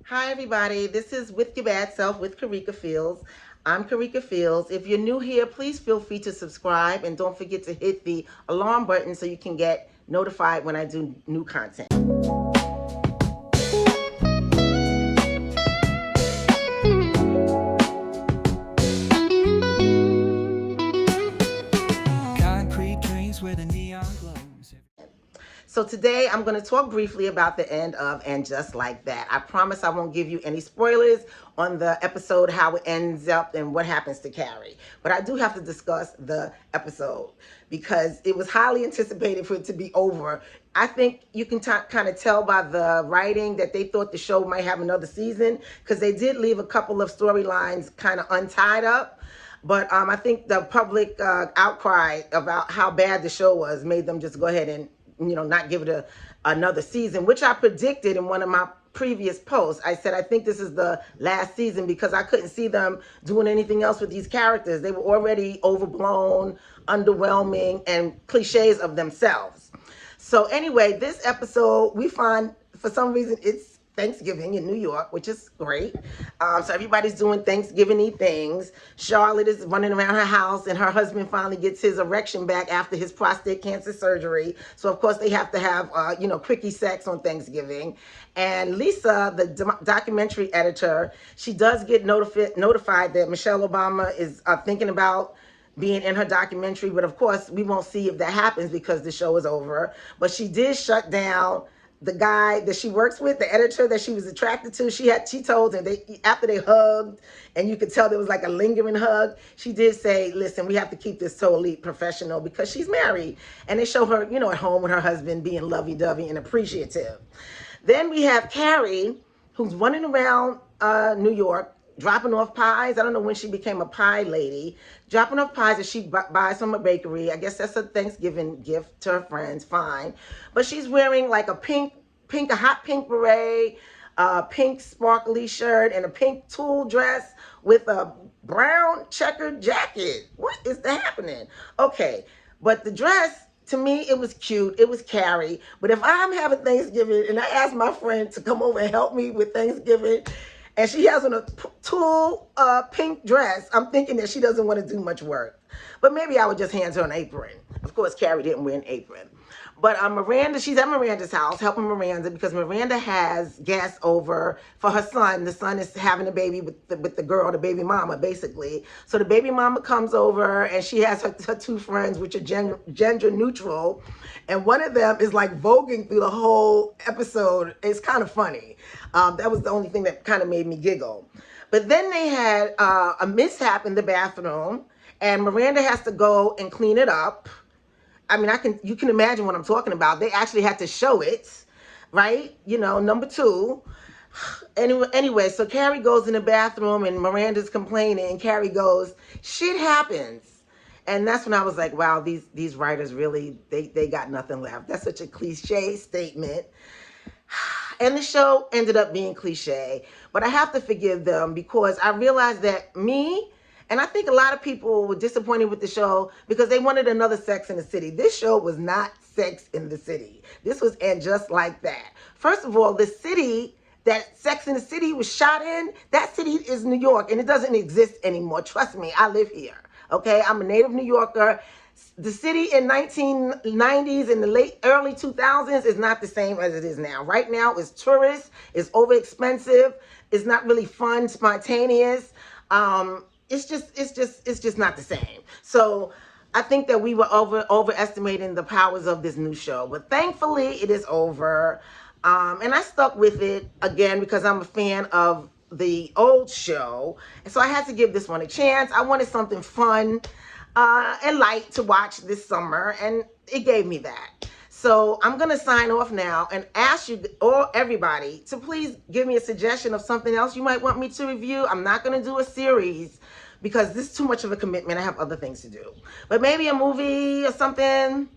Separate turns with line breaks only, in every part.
Hi everybody, this is With Your Bad Self with Kerika Fields. I'm Kerika Fields. If you're new here, please feel free to subscribe and don't forget to hit the alarm button so you can get notified when I do new content.
Concrete dreams where the neon glows.
So today I'm going to talk briefly about the end of And Just Like That. I promise I won't give you any spoilers on the episode, how it ends up and what happens to Carrie. But I do have to discuss the episode because it was highly anticipated for it to be over. I think you can kind of tell by the writing that they thought the show might have another season because they did leave a couple of storylines kind of untied up. But I think the public outcry about how bad the show was made them just go ahead and not give it another season, which I predicted in one of my previous posts. I said, I think this is the last season because I couldn't see them doing anything else with these characters. They were already overblown, underwhelming, and cliches of themselves. So anyway, this episode, we find for some reason it's Thanksgiving in New York, which is great. So everybody's doing Thanksgiving-y things. Charlotte is running around her house, and her husband finally gets his erection back after his prostate cancer surgery. So of course they have to have, quickie sex on Thanksgiving. And Lisa, the documentary editor, she does get notified that Michelle Obama is thinking about being in her documentary, but of course we won't see if that happens because the show is over. But she did shut down the guy that she works with, the editor that she was attracted to. She told him, after they hugged, and you could tell there was like a lingering hug, she did say, listen, we have to keep this totally professional because she's married. And they show her, at home with her husband being lovey-dovey and appreciative. Then we have Carrie, who's running around New York, dropping off pies. I don't know when she became a pie lady. Dropping off pies that she buys from a bakery. I guess that's a Thanksgiving gift to her friends, fine. But she's wearing like a hot pink beret, a pink sparkly shirt, and a pink tulle dress with a brown checkered jacket. What is happening? Okay, but the dress, to me, it was cute. It was Carrie. But if I'm having Thanksgiving and I ask my friend to come over and help me with Thanksgiving, and she has on a tulle pink dress, I'm thinking that she doesn't want to do much work. But maybe I would just hand her an apron. Of course, Carrie didn't wear an apron. But Miranda, she's at Miranda's house helping Miranda because Miranda has guests over for her son. The son is having a baby with the girl, the baby mama, basically. So the baby mama comes over and she has her two friends, which are gender neutral. And one of them is like voguing through the whole episode. It's kind of funny. That was the only thing that kind of made me giggle. But then they had a mishap in the bathroom, and Miranda has to go and clean it up. I mean, you can imagine what I'm talking about. They actually had to show it, right? Number two. Anyway, so Carrie goes in the bathroom and Miranda's complaining, and Carrie goes, shit happens. And that's when I was like, wow, these writers really, they got nothing left. That's such a cliche statement. And the show ended up being cliche, but I have to forgive them because I realized that and I think a lot of people were disappointed with the show because they wanted another Sex in the City. This show was not Sex in the City. This was And Just Like That. First of all, the city that Sex in the City was shot in, that city is New York, and it doesn't exist anymore. Trust me, I live here. Okay, I'm a native New Yorker. The city in 1990s and the early 2000s is not the same as it is now. Right now, it's tourist, it's overexpensive, it's not really fun, spontaneous. It's just not the same. So I think that we were overestimating the powers of this new show. But thankfully, it is over. And I stuck with it, again, because I'm a fan of the old show. And so I had to give this one a chance. I wanted something fun and light to watch this summer, and it gave me that. So I'm going to sign off now and ask you, or everybody, to please give me a suggestion of something else you might want me to review. I'm not going to do a series because this is too much of a commitment. I have other things to do. But maybe a movie or something.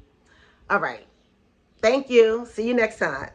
All right. Thank you. See you next time.